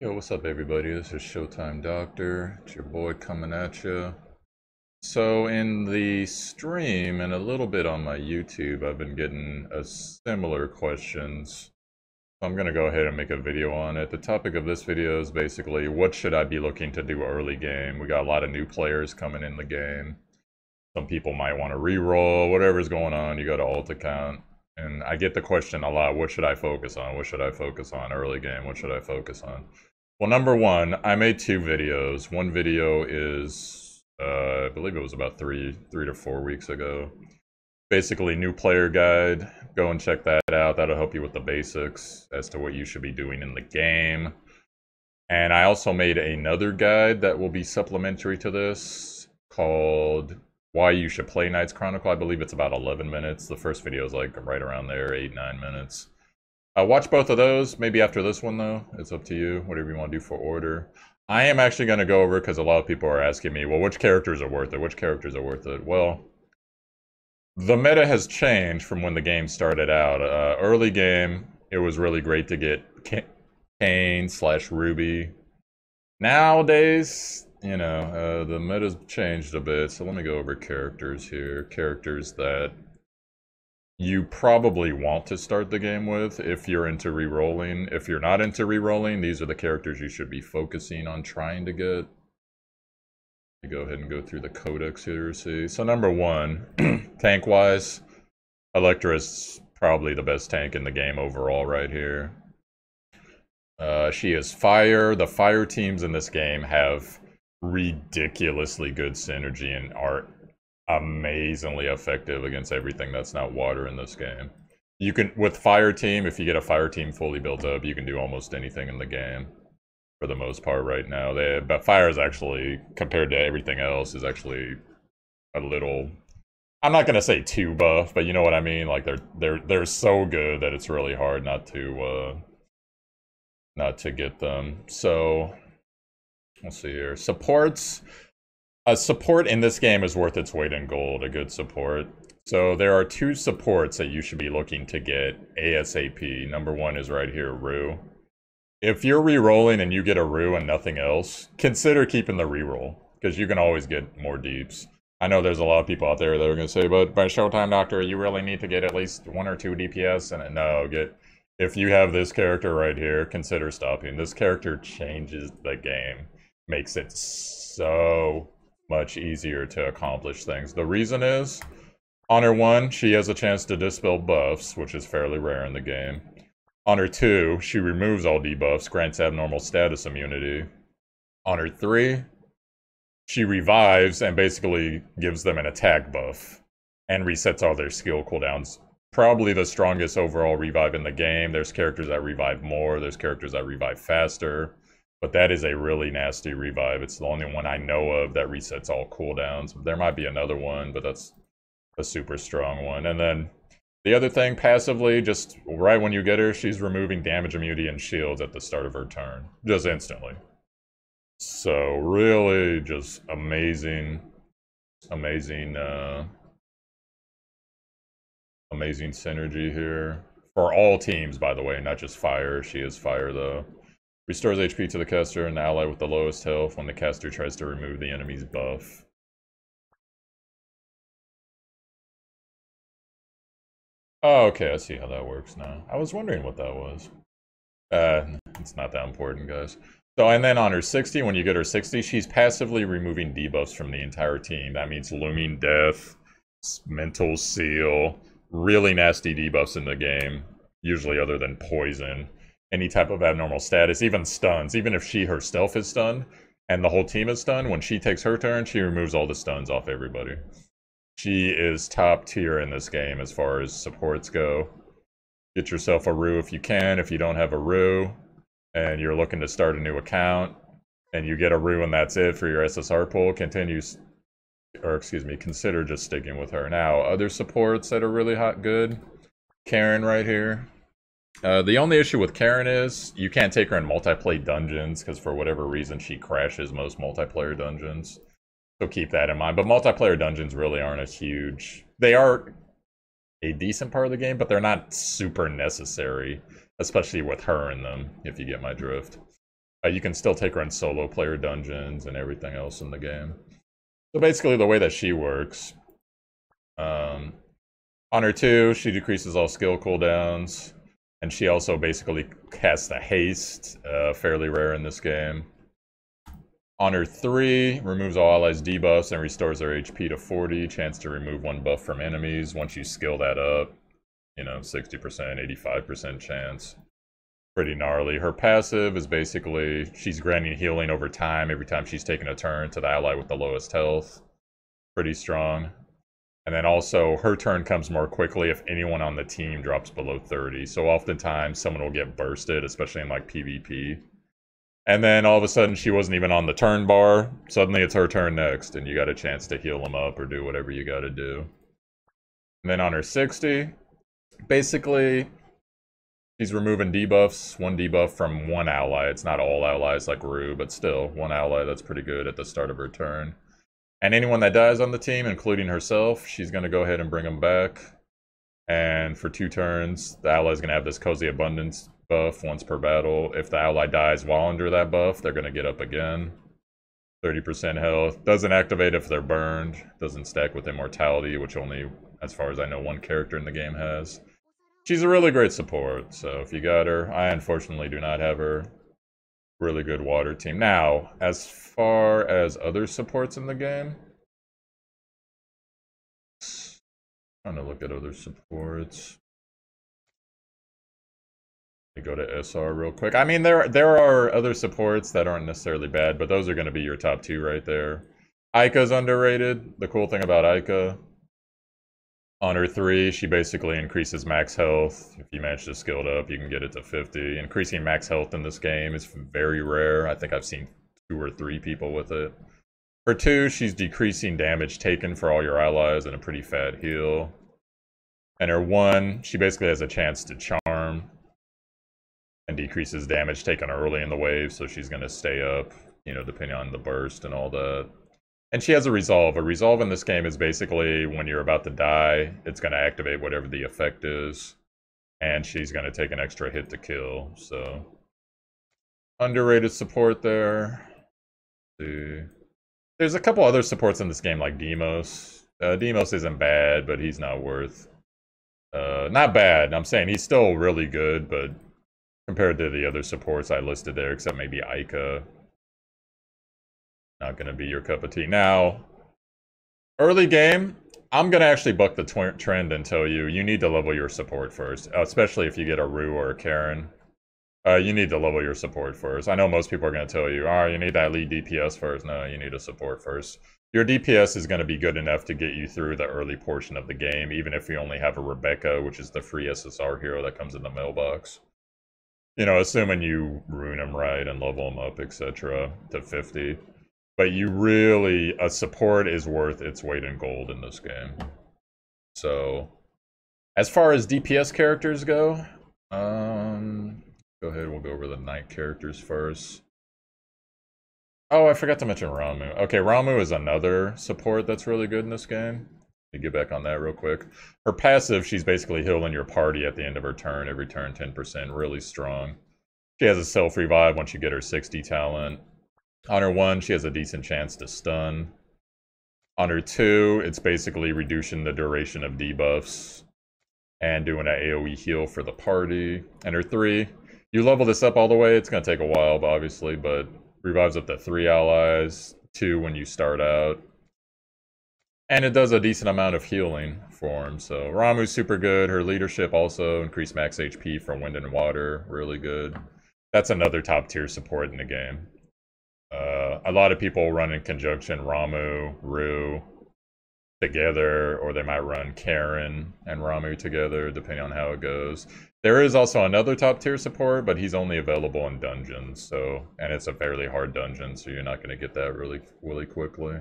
Yo, what's up, everybody? This is Showtime Doctor. It's your boy coming at you. So, in the stream and a little bit on my YouTube, I've been getting a similar questions. So I'm going to go ahead and make a video on it. The topic of this video is basically what should I be looking to do early game? We got a lot of new players coming in the game. Some people might want to reroll, whatever's going on, you got to alt account. And I get the question a lot, what should I focus on? What should I focus on early game? What should I focus on? Well, number one, I made two videos. One video is, I believe it was about three to 4 weeks ago. Basically, new player guide. Go and check that out. That'll help you with the basics as to what you should be doing in the game. And I also made another guide that will be supplementary to this called Why You Should Play Knights Chronicle. I believe it's about 11 minutes. The first video is like right around there, 8-9 minutes. Watch both of those, maybe after this one though. It's up to you, whatever you want to do for order. I am actually going to go over, because a lot of people are asking me, well, which characters are worth it? Which characters are worth it? Well, the meta has changed from when the game started out. Early game, it was really great to get Cain/Ruby. Nowadays, you know, the meta's changed a bit, so let me go over characters here. Characters that you probably want to start the game with if you're into rerolling. If you're not into rerolling, these are the characters you should be focusing on trying to get. Go ahead and go through the codex here to see. So number one, tank-wise, Electra's probably the best tank in the game overall right here. She is fire. The fire teams in this game have ridiculously good synergy and are amazingly effective against everything that's not water in this game. You can, with fire team, if you get a fire team fully built up, you can do almost anything in the game for the most part right now. But fire is actually, compared to everything else, is actually a little, I'm not gonna say too buff, but you know what I mean. Like they're so good that it's really hard not to get them. So let's see here. Supports. A support in this game is worth its weight in gold, a good support. So there are two supports that you should be looking to get ASAP. Number one is right here, Rue. If you're re-rolling and you get a Rue and nothing else, consider keeping the re-roll, because you can always get more deeps. I know there's a lot of people out there that are going to say, but by Showtime Doctor, you really need to get at least 1 or 2 DPS, and no, if you have this character right here, consider stopping. This character changes the game, makes it so much easier to accomplish things. The reason is, Honor 1, she has a chance to dispel buffs, which is fairly rare in the game. Honor 2, she removes all debuffs, grants abnormal status immunity. Honor 3, she revives and basically gives them an attack buff and resets all their skill cooldowns. Probably the strongest overall revive in the game. There's characters that revive more, there's characters that revive faster. But that is a really nasty revive. It's the only one I know of that resets all cooldowns. There might be another one, but that's a super strong one. And then the other thing, passively, just right when you get her, she's removing damage immunity and shields at the start of her turn. Just instantly. So really just amazing synergy here. For all teams, by the way, not just fire. She is fire, though. Restores HP to the caster and the ally with the lowest health when the caster tries to remove the enemy's buff. Oh, okay, I see how that works now. I was wondering what that was. It's not that important, guys. So, and then on her 60, when you get her 60, she's passively removing debuffs from the entire team. That means Looming Death, Mental Seal, really nasty debuffs in the game, usually other than Poison. Any type of abnormal status, even stuns. Even if she herself is stunned and the whole team is stunned, when she takes her turn, she removes all the stuns off everybody. She is top tier in this game as far as supports go. Get yourself a Rue if you can. If you don't have a Rue and you're looking to start a new account and you get a Rue and that's it for your SSR pool, consider just sticking with her. Now, other supports that are really good. Karen right here. The only issue with Karen is you can't take her in multiplayer dungeons because for whatever reason she crashes most multiplayer dungeons. So keep that in mind. But multiplayer dungeons really aren't as huge. They are a decent part of the game, but they're not super necessary, especially with her in them, if you get my drift. You can still take her in solo player dungeons and everything else in the game. So basically the way that she works, on her 2, she decreases all skill cooldowns, and she also basically casts a haste, fairly rare in this game. On her 3, removes all allies' debuffs and restores their HP to 40, chance to remove 1 buff from enemies. Once you skill that up, you know, 60%, 85% chance. Pretty gnarly. Her passive is basically, she's granting healing over time every time she's taken a turn to the ally with the lowest health. Pretty strong. And then also, her turn comes more quickly if anyone on the team drops below 30. So oftentimes, someone will get bursted, especially in like PvP. And then all of a sudden, she wasn't even on the turn bar. Suddenly, it's her turn next, and you got a chance to heal them up or do whatever you got to do. And then on her 60, basically, she's removing debuffs. 1 debuff from 1 ally. It's not all allies like Rue, but still, 1 ally, that's pretty good at the start of her turn. And anyone that dies on the team, including herself, she's going to go ahead and bring them back. And for 2 turns, the ally's going to have this Cozy Abundance buff once per battle. If the ally dies while under that buff, they're going to get up again. 30% health. Doesn't activate if they're burned. Doesn't stack with Immortality, which only, as far as I know, 1 character in the game has. She's a really great support, so if you got her, I unfortunately do not have her. Really good water team. Now, as far as other supports in the game, trying to look at other supports. Let me go to SR real quick. I mean, there are other supports that aren't necessarily bad, but those are going to be your top 2 right there. Aiko's underrated. The cool thing about Aiko, on her 3, she basically increases max health. If you manage to skill it up, you can get it to 50. Increasing max health in this game is very rare. I think I've seen 2 or 3 people with it. For 2, she's decreasing damage taken for all your allies and a pretty fat heal. And her 1, she basically has a chance to charm and decreases damage taken early in the wave, so she's going to stay up, you know, depending on the burst and all that. And she has a resolve. A resolve in this game is basically when you're about to die, it's going to activate whatever the effect is. And she's going to take an extra hit to kill. So, underrated support there. Let's see. There's a couple other supports in this game like Demos. Demos isn't bad, but he's not worth... not bad. I'm saying he's still really good, but compared to the other supports I listed there, except maybe Aiko, not going to be your cup of tea. Now, early game, I'm going to actually buck the trend and tell you, you need to level your support first, especially if you get a Rue or a Karen. You need to level your support first. I know most people are going to tell you, oh, you need that lead DPS first. No, you need a support first. Your DPS is going to be good enough to get you through the early portion of the game, even if you only have a Rebecca, which is the free SSR hero that comes in the mailbox. You know, assuming you rune them right and level them up, etc. to 50. But you really, a support is worth its weight in gold in this game. So, as far as DPS characters go, go ahead, we'll go over the knight characters first. Oh, I forgot to mention Ramu. Okay, Ramu is another support that's really good in this game. Let me get back on that real quick. Her passive, she's basically healing your party at the end of her turn. Every turn, 10%, really strong. She has a self-revive once you get her 60 talent. On her 1, she has a decent chance to stun. On her 2, it's basically reducing the duration of debuffs and doing an AoE heal for the party. And her 3, you level this up all the way. It's going to take a while, obviously, but revives up to 3 allies, 2 when you start out. And it does a decent amount of healing for him. So Ramu's super good. Her leadership also increased max HP from wind and water. Really good. That's another top tier support in the game. A lot of people run in conjunction Ramu, Rue together, or they might run Karen and Ramu together, depending on how it goes. There is also another top tier support, but he's only available in dungeons, so, and it's a fairly hard dungeon, so you're not going to get that really quickly.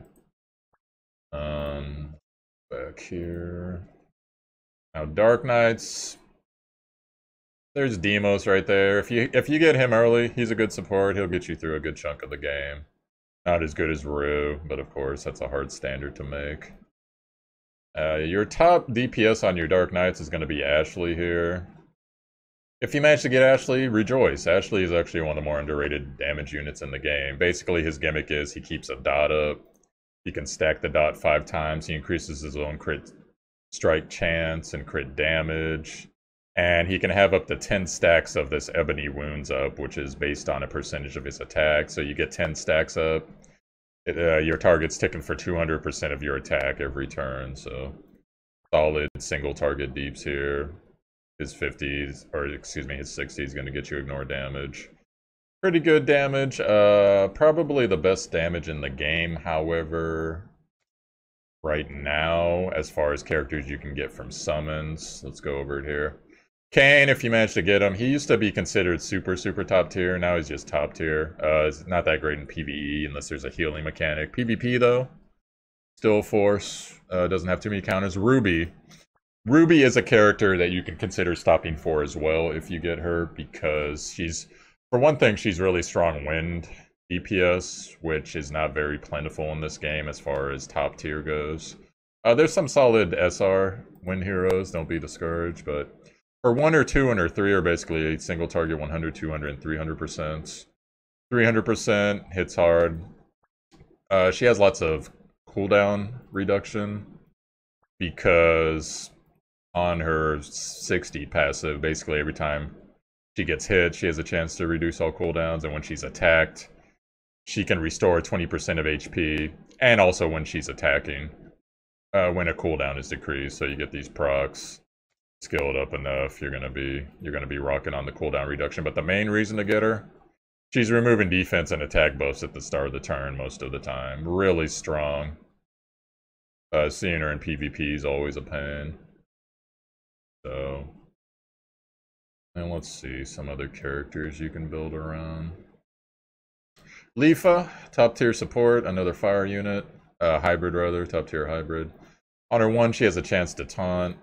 Back here. Now Dark Knights. There's Demos right there. If you get him early, he's a good support. He'll get you through a good chunk of the game. Not as good as Rue, but of course that's a hard standard to make. Your top DPS on your Dark Knights is going to be Ashley here. If you manage to get Ashley, rejoice. Ashley is actually one of the more underrated damage units in the game. Basically, his gimmick is he keeps a dot up. He can stack the dot 5 times. He increases his own crit strike chance and crit damage. And he can have up to 10 stacks of this ebony wounds up, which is based on a percentage of his attack. So you get 10 stacks up. Your target's ticking for 200% of your attack every turn. So solid single target deeps here. His 50s, or excuse me, his 60s is going to get you ignore damage. Pretty good damage. Probably the best damage in the game, however, right now, as far as characters you can get from summons. Let's go over it here. Cain, if you manage to get him, he used to be considered super top tier. Now he's just top tier. It's not that great in PvE unless there's a healing mechanic. PvP, though, still force. Doesn't have too many counters. Ruby. Ruby is a character that you can consider stopping for as well if you get her, because she's, for one thing, she's really strong wind DPS, which is not very plentiful in this game as far as top tier goes. There's some solid SR wind heroes, don't be discouraged, but for 1 or 2 and or 3 are basically single target 100, 200, and 300%. 300% hits hard. She has lots of cooldown reduction because on her 60 passive, basically every time she gets hit, she has a chance to reduce all cooldowns, and when she's attacked, she can restore 20% of HP, and also when she's attacking, when a cooldown is decreased. So you get these procs. Skilled up enough, you're gonna be rocking on the cooldown reduction. But the main reason to get her, she's removing defense and attack buffs at the start of the turn most of the time. Really strong. Seeing her in PvP is always a pain. So, and let's see some other characters you can build around. Lifa, top tier support, another fire unit, hybrid rather, top tier hybrid. On her 1, she has a chance to taunt.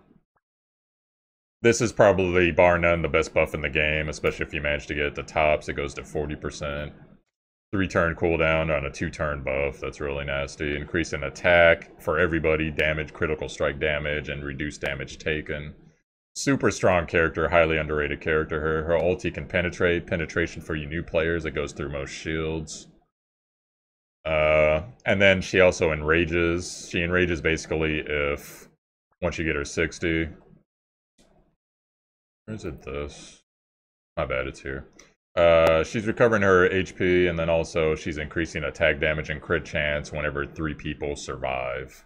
This is probably, bar none, the best buff in the game, especially if you manage to get it to tops. It goes to 40%. 3-turn cooldown on a 2-turn buff. That's really nasty. Increase in attack for everybody, damage, critical strike damage, and reduced damage taken. Super strong character, highly underrated character. Her ulti can penetrate. Penetration for you new players. It goes through most shields. And then she also enrages. She enrages basically if, once you get her 60. Where is it this? My bad, it's here. She's recovering her HP, and then also she's increasing attack damage and crit chance whenever 3 people survive.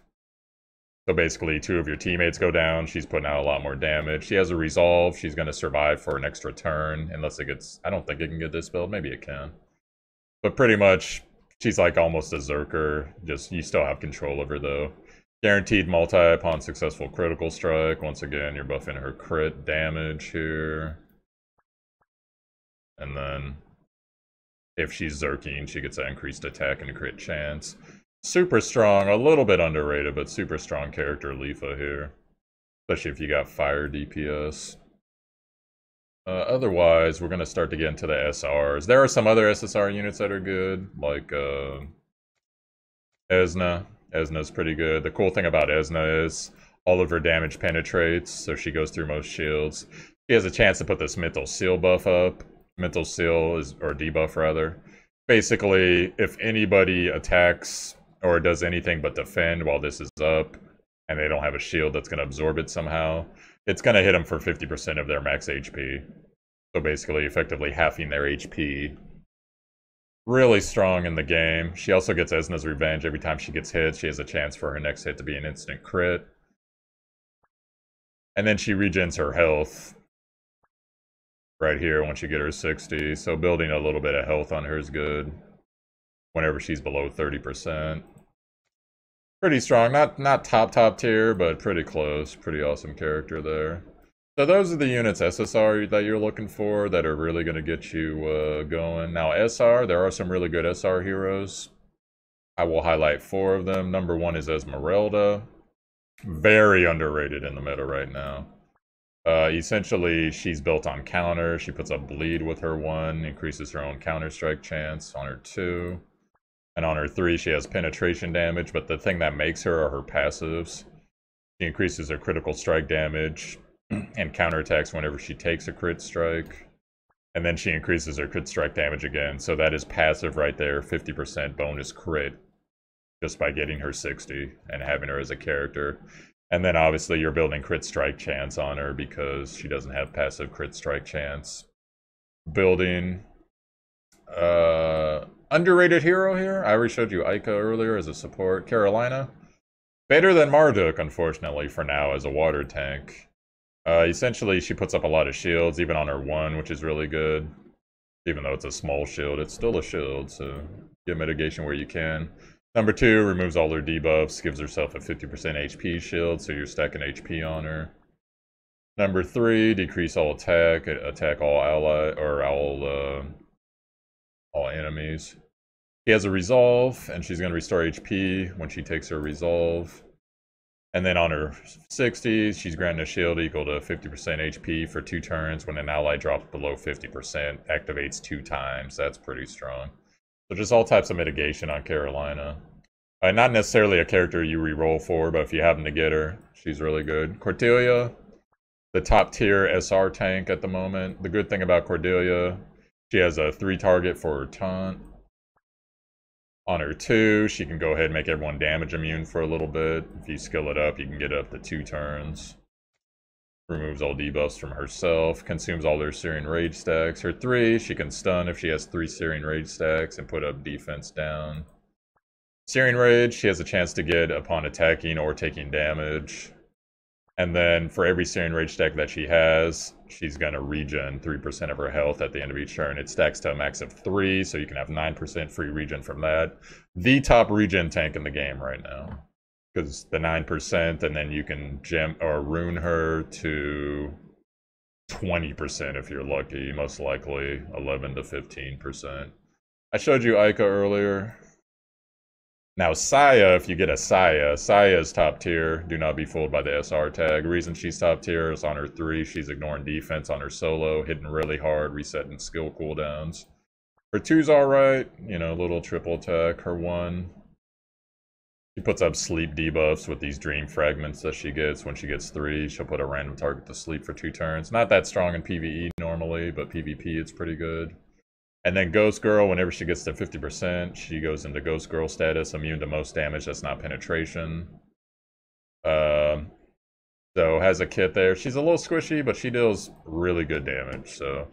So basically, 2 of your teammates go down, she's putting out a lot more damage. She has a resolve, she's going to survive for an extra turn, unless it gets, I don't think it can get dispelled, maybe it can. But pretty much, she's like almost a Zerker, just you still have control of her though. Guaranteed multi upon successful critical strike. Once again, you're buffing her crit damage here. And then, if she's Zerking, she gets that increased attack and crit chance. Super strong, a little bit underrated, but super strong character Lifa here. Especially if you got fire DPS. Otherwise, we're going to start to get into the SRs. There are some other SSR units that are good, like Esna. Esna's pretty good. The cool thing about Esna is all of her damage penetrates, so she goes through most shields. She has a chance to put this Mental Seal buff up. Mental Seal is, or debuff rather. Basically, if anybody attacks or does anything but defend while this is up, and they don't have a shield that's going to absorb it somehow, it's going to hit them for 50% of their max HP. So basically, effectively halving their HP. Really strong in the game. She also gets Esna's Revenge. Every time she gets hit, she has a chance for her next hit to be an instant crit. And then she regens her health right here once you get her 60. So building a little bit of health on her is good whenever she's below 30%. Pretty strong. Not top tier, but pretty close. Pretty awesome character there. So those are the units SSR that you're looking for that are really going to get you going. Now SR, there are some really good SR heroes. I will highlight 4 of them. Number 1 is Esmerelda. Very underrated in the meta right now. Essentially, she's built on counter. She puts up bleed with her 1, increases her own counter strike chance on her 2. And on her 3, she has penetration damage, but the thing that makes her are her passives. She increases her critical strike damage, and counterattacks whenever she takes a crit strike. And then she increases her crit strike damage again. So that is passive right there, 50% bonus crit, just by getting her 60 and having her as a character. And then obviously you're building crit strike chance on her because she doesn't have passive crit strike chance. Building underrated hero here. I already showed you Aiko earlier as a support. Carolina. Better than Marduk, unfortunately, for now, as a water tank. Essentially, she puts up a lot of shields, even on her 1, which is really good. Even though it's a small shield, it's still a shield, so get mitigation where you can. Number 2, removes all her debuffs, gives herself a 50% HP shield, so you're stacking HP on her. Number 3, decrease all attack all ally, or all enemies. She has a resolve, and she's going to restore HP when she takes her resolve. And then on her 60, she's granted a shield equal to 50% HP for 2 turns. When an ally drops below 50%, activates 2 times. That's pretty strong. So just all types of mitigation on Carolina. Not necessarily a character you reroll for, but if you happen to get her, she's really good. Cordelia, the top tier SR tank at the moment. The good thing about Cordelia, she has a 3 target for her taunt. On her 2, she can go ahead and make everyone damage immune for a little bit. If you skill it up, you can get up to 2 turns. Removes all debuffs from herself. Consumes all her Searing Rage stacks. Her 3, she can stun if she has 3 Searing Rage stacks and put up defense down. Searing Rage, she has a chance to get upon attacking or taking damage. And then for every Searing Rage stack that she has, she's going to regen 3% of her health at the end of each turn. It stacks to a max of 3, so you can have 9% free regen from that. The top regen tank in the game right now. Because the 9%, and then you can gem or rune her to 20% if you're lucky. Most likely 11 to 15%. I showed you Aiko earlier. Now, Saya, if you get a Saya, Saya's top tier. Do not be fooled by the SR tag. Reason she's top tier is on her 3, she's ignoring defense on her solo, hitting really hard, resetting skill cooldowns. Her 2's alright, you know, little triple attack. Her 1, she puts up sleep debuffs with these dream fragments that she gets. When she gets 3, she'll put a random target to sleep for 2 turns. Not that strong in PvE normally, but PvP it's pretty good. And then Ghost Girl, whenever she gets to 50%, she goes into Ghost Girl status, immune to most damage that's not penetration. So has a kit there. She's a little squishy, but she deals really good damage. So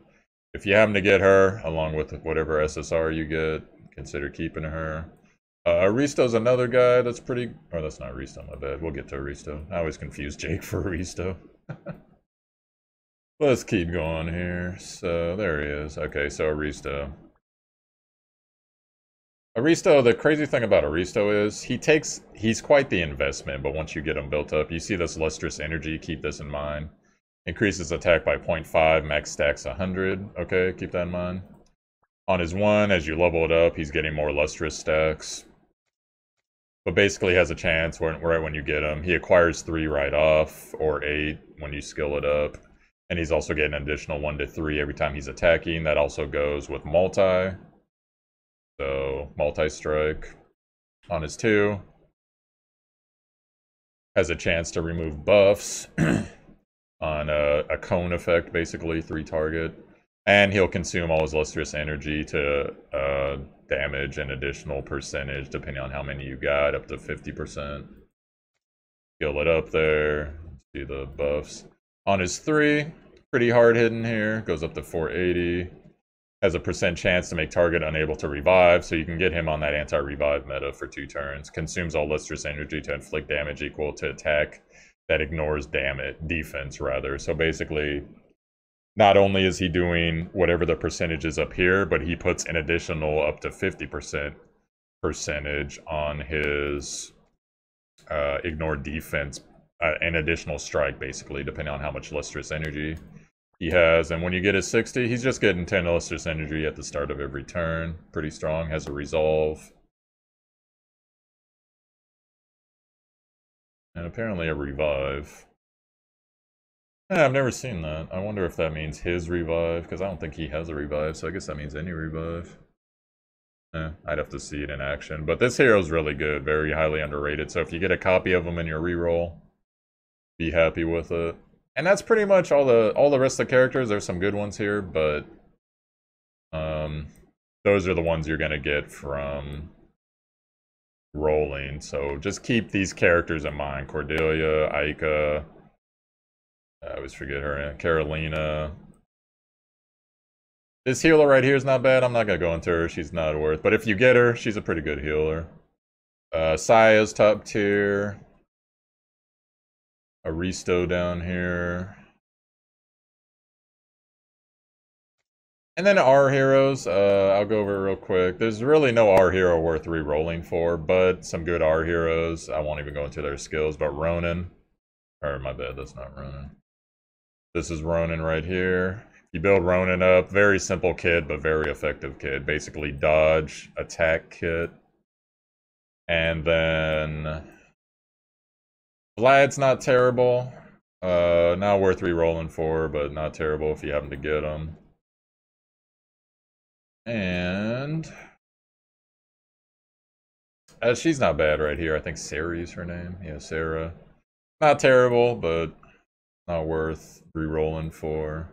if you happen to get her, along with whatever SSR you get, consider keeping her. Risto's another guy that's pretty... Oh, that's not Risto, my bad. We'll get to Risto. I always confuse Jake for Risto. Let's keep going here. So, there he is. Okay, so Aristo. Aristo, the crazy thing about Aristo is, he's quite the investment, but once you get him built up, you see this lustrous energy, keep this in mind. Increases attack by 0.5, max stacks 100. Okay, keep that in mind. On his 1, as you level it up, he's getting more lustrous stacks. But basically has a chance right when you get him. He acquires 3 right off, or 8 when you skill it up. And he's also getting an additional 1 to 3 every time he's attacking. That also goes with multi. So, multi-strike. On his 2. Has a chance to remove buffs. On a cone effect, basically, 3 target. And he'll consume all his lustrous energy to damage an additional percentage, depending on how many you got, up to 50%. Skill it up there. See the buffs. On his 3, pretty hard hitting here, goes up to 480. Has a % chance to make target unable to revive, so you can get him on that anti-revive meta for 2 turns. Consumes all lustrous energy to inflict damage equal to attack that ignores defense rather. So basically, not only is he doing whatever the percentage is up here, but he puts an additional up to 50% percentage on his ignore defense, an additional strike, basically, depending on how much lustrous energy he has. And when you get his 60, he's just getting 10 lustrous energy at the start of every turn. Pretty strong, has a resolve. And apparently a revive. Yeah, I've never seen that. I wonder if that means his revive, because I don't think he has a revive, so I guess that means any revive. I'd have to see it in action. But this hero's really good, very highly underrated, so if you get a copy of him in your reroll, be happy with it. And that's pretty much all the rest of the characters. There's some good ones here, but those are the ones you're gonna get from rolling. So just keep these characters in mind: Cordelia, Aiko. I always forget her name. Carolina. This healer right here is not bad. I'm not gonna go into her. She's not worth. But if you get her, she's a pretty good healer. Saya's top tier. Rista down here. And then our heroes, I'll go over it real quick. There's really no R hero worth re-rolling for, but some good R heroes. I won't even go into their skills, but Ronan. Or my bad, that's not Ronan. This is Ronan right here. You build Ronan up, very simple kid, but very effective kid. Basically dodge, attack kit. And then Vlad's not terrible. Not worth re-rolling for, but not terrible if you happen to get him. And she's not bad right here. I think Sari's her name. Yeah, Sarah. Not terrible, but not worth re-rolling for.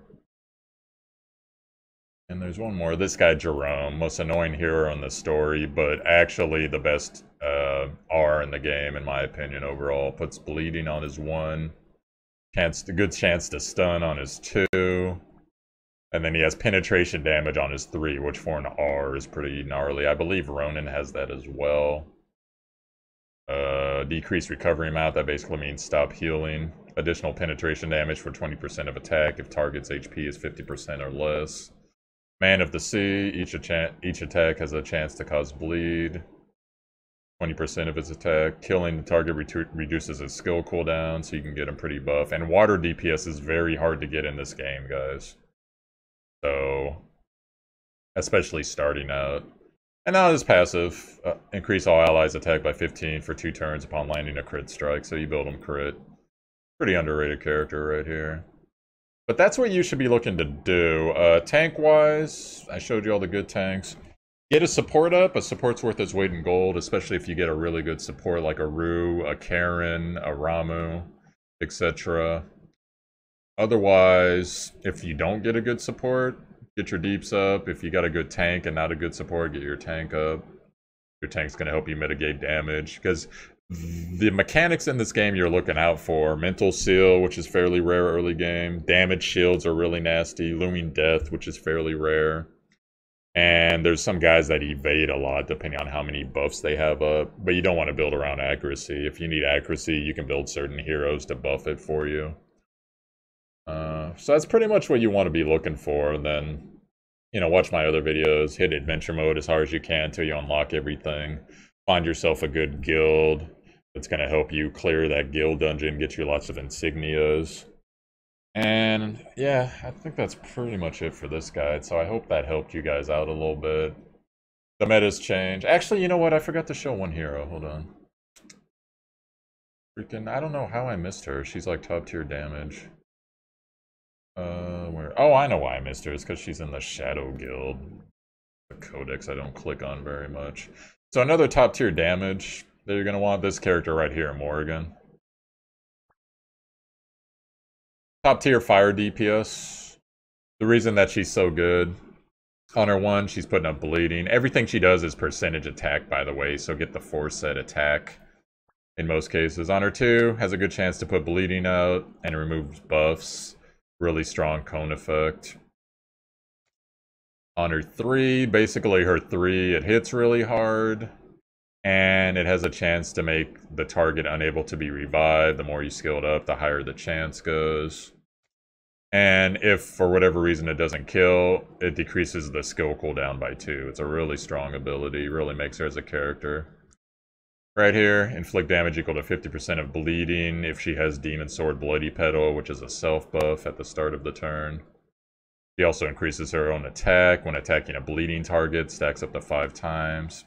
And there's one more. This guy, Jerome. Most annoying hero in the story, but actually the best R in the game, in my opinion, overall. Puts bleeding on his 1. Good chance to stun on his 2. And then he has penetration damage on his 3, which for an R is pretty gnarly. I believe Ronan has that as well. Decreased recovery amount, that basically means stop healing. Additional penetration damage for 20% of attack if target's HP is 50% or less. Man of the Sea, each attack has a chance to cause bleed. 20% of its attack. Killing the target reduces his skill cooldown, so you can get him pretty buff. And water DPS is very hard to get in this game, guys. So, especially starting out. And now this passive, increase all allies' attack by 15 for 2 turns upon landing a crit strike, so you build them crit. Pretty underrated character right here. But that's what you should be looking to do. Tank-wise, I showed you all the good tanks. Get a support up. A support's worth its weight in gold, especially if you get a really good support like a Rue, a Karen, a Ramu, etc. Otherwise, if you don't get a good support, get your deeps up. If you got a good tank and not a good support, get your tank up. Your tank's going to help you mitigate damage. Because the mechanics in this game you're looking out for: Mental Seal, which is fairly rare early game. Damage shields are really nasty. Looming Death, which is fairly rare. And there's some guys that evade a lot depending on how many buffs they have up. But you don't want to build around accuracy. If you need accuracy, you can build certain heroes to buff it for you. So that's pretty much what you want to be looking for. And then, you know, watch my other videos. Hit adventure mode as hard as you can until you unlock everything. Find yourself a good guild that's going to help you clear that guild dungeon, get you lots of insignias. And yeah, I think that's pretty much it for this guide. So I hope that helped you guys out a little bit. The meta's changed. Actually, you know what? I forgot to show one hero. Hold on. Rickon, I don't know how I missed her. She's like top tier damage. Where? Oh, I know why I missed her. It's because she's in the Shadow Guild. The codex I don't click on very much. So another top tier damage that you're going to want, this character right here, Morrigan. Top tier fire DPS. The reason that she's so good, on her 1, she's putting up bleeding. Everything she does is percentage attack, by the way, so get the 4-set attack in most cases. On her 2, has a good chance to put bleeding out and removes buffs. Really strong cone effect. On her 3, basically her 3, it hits really hard. And it has a chance to make the target unable to be revived. The more you skill it up, the higher the chance goes. And if, for whatever reason, it doesn't kill, it decreases the skill cooldown by 2. It's a really strong ability. Really makes her as a character. Right here, inflict damage equal to 50% of bleeding if she has Demon Sword Bloody Petal, which is a self buff at the start of the turn. She also increases her own attack when attacking a bleeding target, stacks up to 5 times.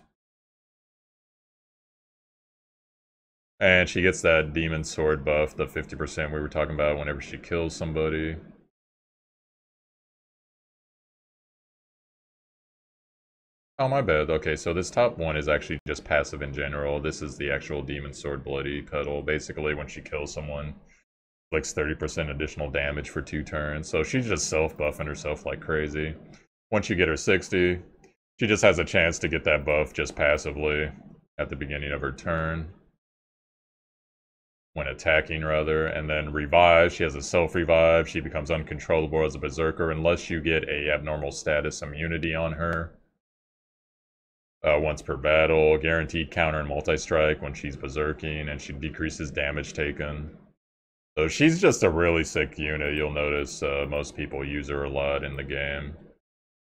And she gets that Demon Sword buff, the 50% we were talking about whenever she kills somebody. Oh, my bad. Okay, so this top 1 is actually just passive in general. This is the actual Demon Sword Bloody Petal. Basically, when she kills someone, Inflicts 30% additional damage for 2 turns. So she's just self-buffing herself like crazy. Once you get her 60, she just has a chance to get that buff just passively at the beginning of her turn. When attacking, rather. And then revive. She has a self-revive. She becomes uncontrollable as a berserker unless you get a abnormal status immunity on her. Once per battle. Guaranteed counter and multi-strike when she's berserking, and she decreases damage taken. So she's just a really sick unit. You'll notice most people use her a lot in the game.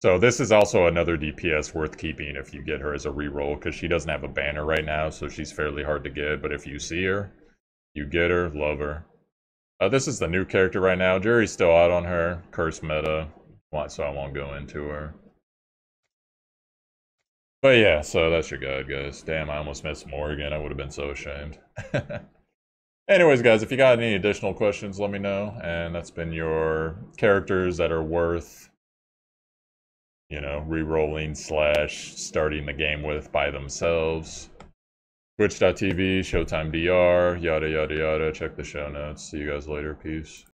So this is also another DPS worth keeping if you get her as a reroll, because she doesn't have a banner right now, so she's fairly hard to get. But if you see her, you get her, love her. This is the new character right now. Jury's still out on her. Curse meta, so I won't go into her. But yeah, so that's your guide, guys. Damn, I almost missed Morgan. I would have been so ashamed. Anyways, guys, if you got any additional questions, let me know. And that's been your characters that are worth, you know, re-rolling / starting the game with by themselves. Twitch.tv, Showtimedr, yada yada yada. Check the show notes. See you guys later. Peace.